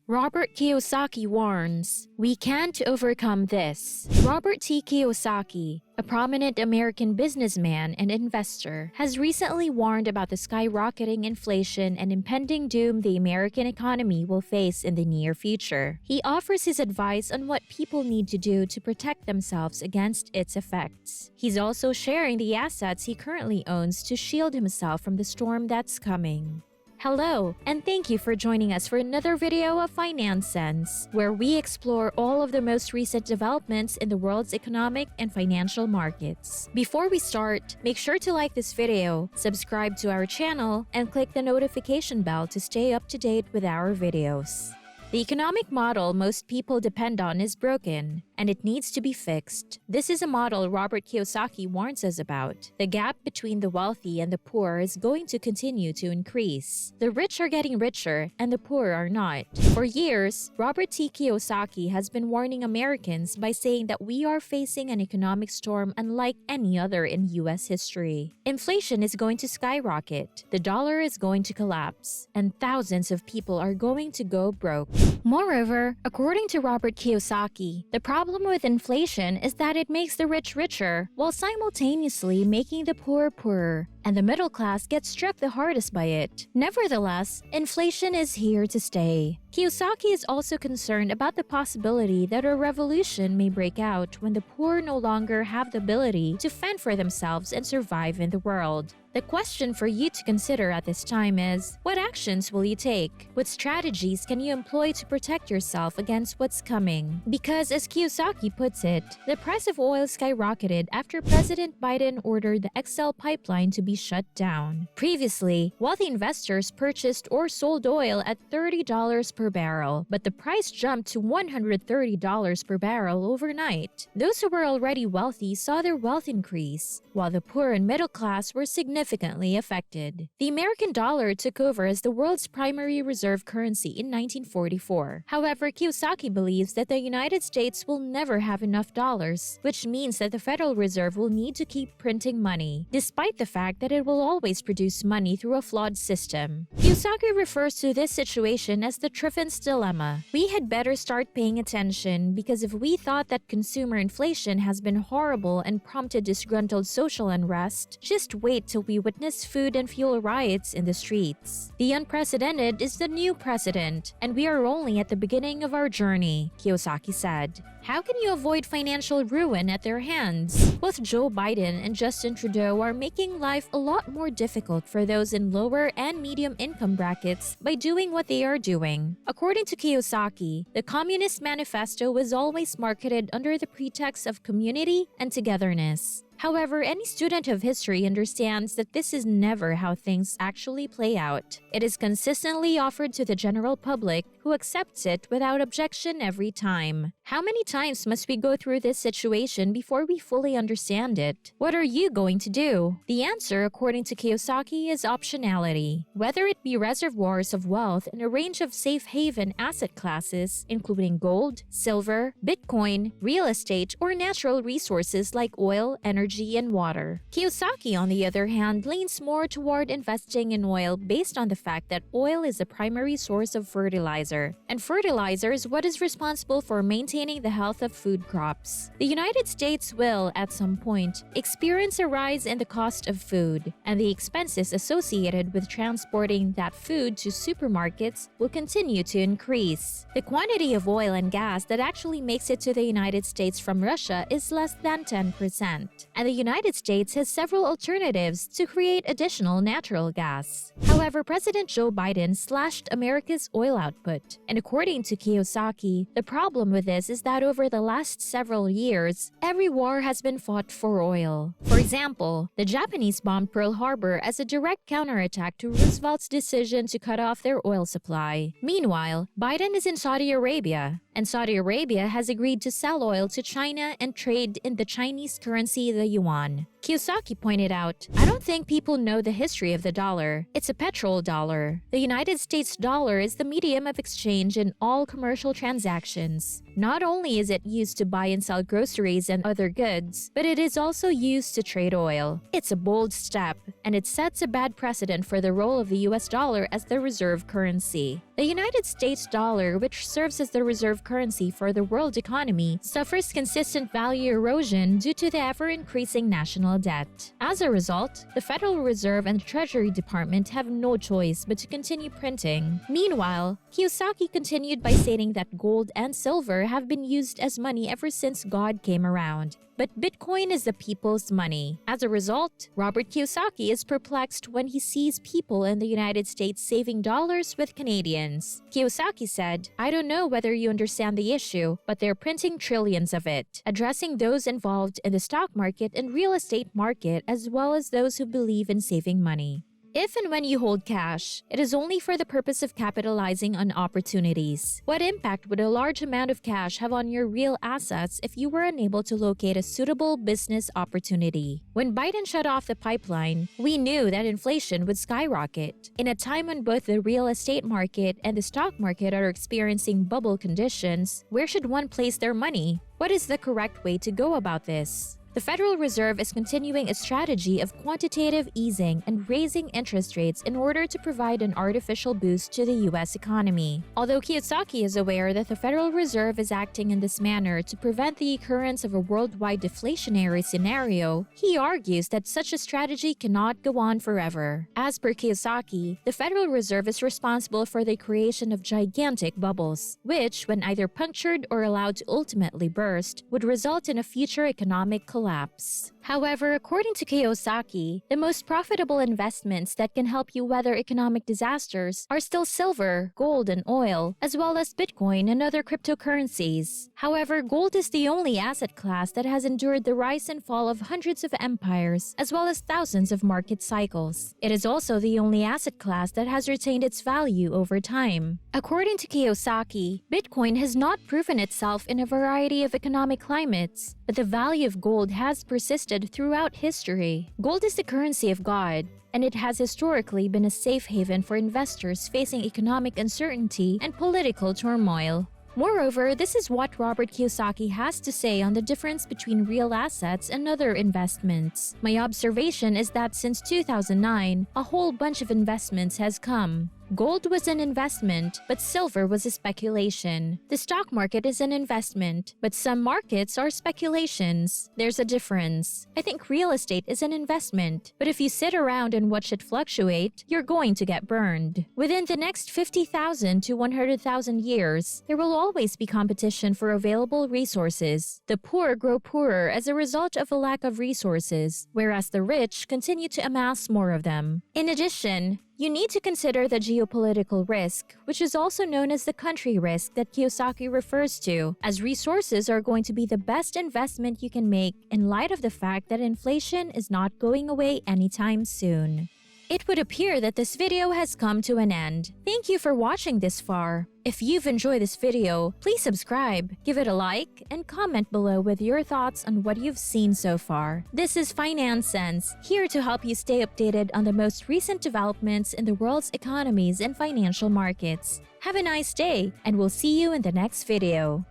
Robert Kiyosaki warns, "We can't overcome this." Robert T. Kiyosaki, a prominent American businessman and investor, has recently warned about the skyrocketing inflation and impending doom the American economy will face in the near future. He offers his advice on what people need to do to protect themselves against its effects. He's also sharing the assets he currently owns to shield himself from the storm that's coming. Hello, and thank you for joining us for another video of Finance Sense, where we explore all of the most recent developments in the world's economic and financial markets. Before we start, make sure to like this video, subscribe to our channel, and click the notification bell to stay up to date with our videos. The economic model most people depend on is broken, and it needs to be fixed. This is a model Robert Kiyosaki warns us about. The gap between the wealthy and the poor is going to continue to increase. The rich are getting richer, and the poor are not. For years, Robert T. Kiyosaki has been warning Americans by saying that we are facing an economic storm unlike any other in U.S. history. Inflation is going to skyrocket, the dollar is going to collapse, and thousands of people are going to go broke. Moreover, according to Robert Kiyosaki, the problem with inflation is that it makes the rich richer while simultaneously making the poor poorer, and the middle class gets struck the hardest by it. Nevertheless, inflation is here to stay. Kiyosaki is also concerned about the possibility that a revolution may break out when the poor no longer have the ability to fend for themselves and survive in the world. The question for you to consider at this time is, what actions will you take? What strategies can you employ to protect yourself against what's coming? Because as Kiyosaki puts it, the price of oil skyrocketed after President Biden ordered the XL pipeline to be shut down. Previously, wealthy investors purchased or sold oil at $30 per barrel, but the price jumped to $130 per barrel overnight. Those who were already wealthy saw their wealth increase, while the poor and middle class were significantly affected. The American dollar took over as the world's primary reserve currency in 1944. However, Kiyosaki believes that the United States will never have enough dollars, which means that the Federal Reserve will need to keep printing money, despite the fact that it will always produce money through a flawed system. Kiyosaki refers to this situation as the Triffin's dilemma. We had better start paying attention, because if we thought that consumer inflation has been horrible and prompted disgruntled social unrest, just wait till we witness food and fuel riots in the streets. The unprecedented is the new precedent, and we are only at the beginning of our journey, Kiyosaki said. How can you avoid financial ruin at their hands? Both Joe Biden and Justin Trudeau are making life a lot more difficult for those in lower and medium income brackets by doing what they are doing. According to Kiyosaki, the Communist Manifesto was always marketed under the pretext of community and togetherness. However, any student of history understands that this is never how things actually play out. It is consistently offered to the general public, who accepts it without objection every time. How many times must we go through this situation before we fully understand it? What are you going to do? The answer, according to Kiyosaki, is optionality. Whether it be reservoirs of wealth in a range of safe haven asset classes, including gold, silver, Bitcoin, real estate, or natural resources like oil, energy, and water. Kiyosaki, on the other hand, leans more toward investing in oil based on the fact that oil is the primary source of fertilizer, and fertilizer is what is responsible for maintaining the health of food crops. The United States will, at some point, experience a rise in the cost of food, and the expenses associated with transporting that food to supermarkets will continue to increase. The quantity of oil and gas that actually makes it to the United States from Russia is less than 10%, and the United States has several alternatives to create additional natural gas. However, President Joe Biden slashed America's oil output, and according to Kiyosaki, the problem with this is that over the last several years, every war has been fought for oil. For example, the Japanese bombed Pearl Harbor as a direct counterattack to Roosevelt's decision to cut off their oil supply. Meanwhile, Biden is in Saudi Arabia, and Saudi Arabia has agreed to sell oil to China and trade in the Chinese currency, the yuan. Kiyosaki pointed out, "I don't think people know the history of the dollar. It's a petrol dollar. The United States dollar is the medium of exchange in all commercial transactions. Not only is it used to buy and sell groceries and other goods, but it is also used to trade oil. It's a bold step, and it sets a bad precedent for the role of the US dollar as the reserve currency. The United States dollar, which serves as the reserve currency for the world economy, suffers consistent value erosion due to the ever-increasing national debt. As a result, the Federal Reserve and the Treasury Department have no choice but to continue printing. Meanwhile, Kiyosaki continued by stating that gold and silver have been used as money ever since God came around. But Bitcoin is the people's money. As a result, Robert Kiyosaki is perplexed when he sees people in the United States saving dollars with Canadians. Kiyosaki said, "I don't know whether you understand the issue, but they're printing trillions of it," addressing those involved in the stock market and real estate market as well as those who believe in saving money. If and when you hold cash, it is only for the purpose of capitalizing on opportunities. What impact would a large amount of cash have on your real assets if you were unable to locate a suitable business opportunity? When Biden shut off the pipeline, we knew that inflation would skyrocket. In a time when both the real estate market and the stock market are experiencing bubble conditions, where should one place their money? What is the correct way to go about this? The Federal Reserve is continuing a strategy of quantitative easing and raising interest rates in order to provide an artificial boost to the U.S. economy. Although Kiyosaki is aware that the Federal Reserve is acting in this manner to prevent the occurrence of a worldwide deflationary scenario, he argues that such a strategy cannot go on forever. As per Kiyosaki, the Federal Reserve is responsible for the creation of gigantic bubbles, which, when either punctured or allowed to ultimately burst, would result in a future economic collapse. However, according to Kiyosaki, the most profitable investments that can help you weather economic disasters are still silver, gold, and oil, as well as Bitcoin and other cryptocurrencies. However, gold is the only asset class that has endured the rise and fall of hundreds of empires, as well as thousands of market cycles. It is also the only asset class that has retained its value over time. According to Kiyosaki, Bitcoin has not proven itself in a variety of economic climates, but the value of gold has persisted throughout history. Gold is the currency of God, and it has historically been a safe haven for investors facing economic uncertainty and political turmoil. Moreover, this is what Robert Kiyosaki has to say on the difference between real assets and other investments. "My observation is that since 2009, a whole bunch of investments has come. Gold was an investment, but silver was a speculation. The stock market is an investment, but some markets are speculations. There's a difference. I think real estate is an investment, but if you sit around and watch it fluctuate, you're going to get burned. Within the next 50,000 to 100,000 years, there will always be competition for available resources. The poor grow poorer as a result of a lack of resources, whereas the rich continue to amass more of them. In addition, you need to consider the geopolitical risk, which is also known as the country risk that Kiyosaki refers to, as resources are going to be the best investment you can make in light of the fact that inflation is not going away anytime soon. It would appear that this video has come to an end. Thank you for watching this far. If you've enjoyed this video, please subscribe, give it a like, and comment below with your thoughts on what you've seen so far. This is Finance Sense, here to help you stay updated on the most recent developments in the world's economies and financial markets. Have a nice day, and we'll see you in the next video.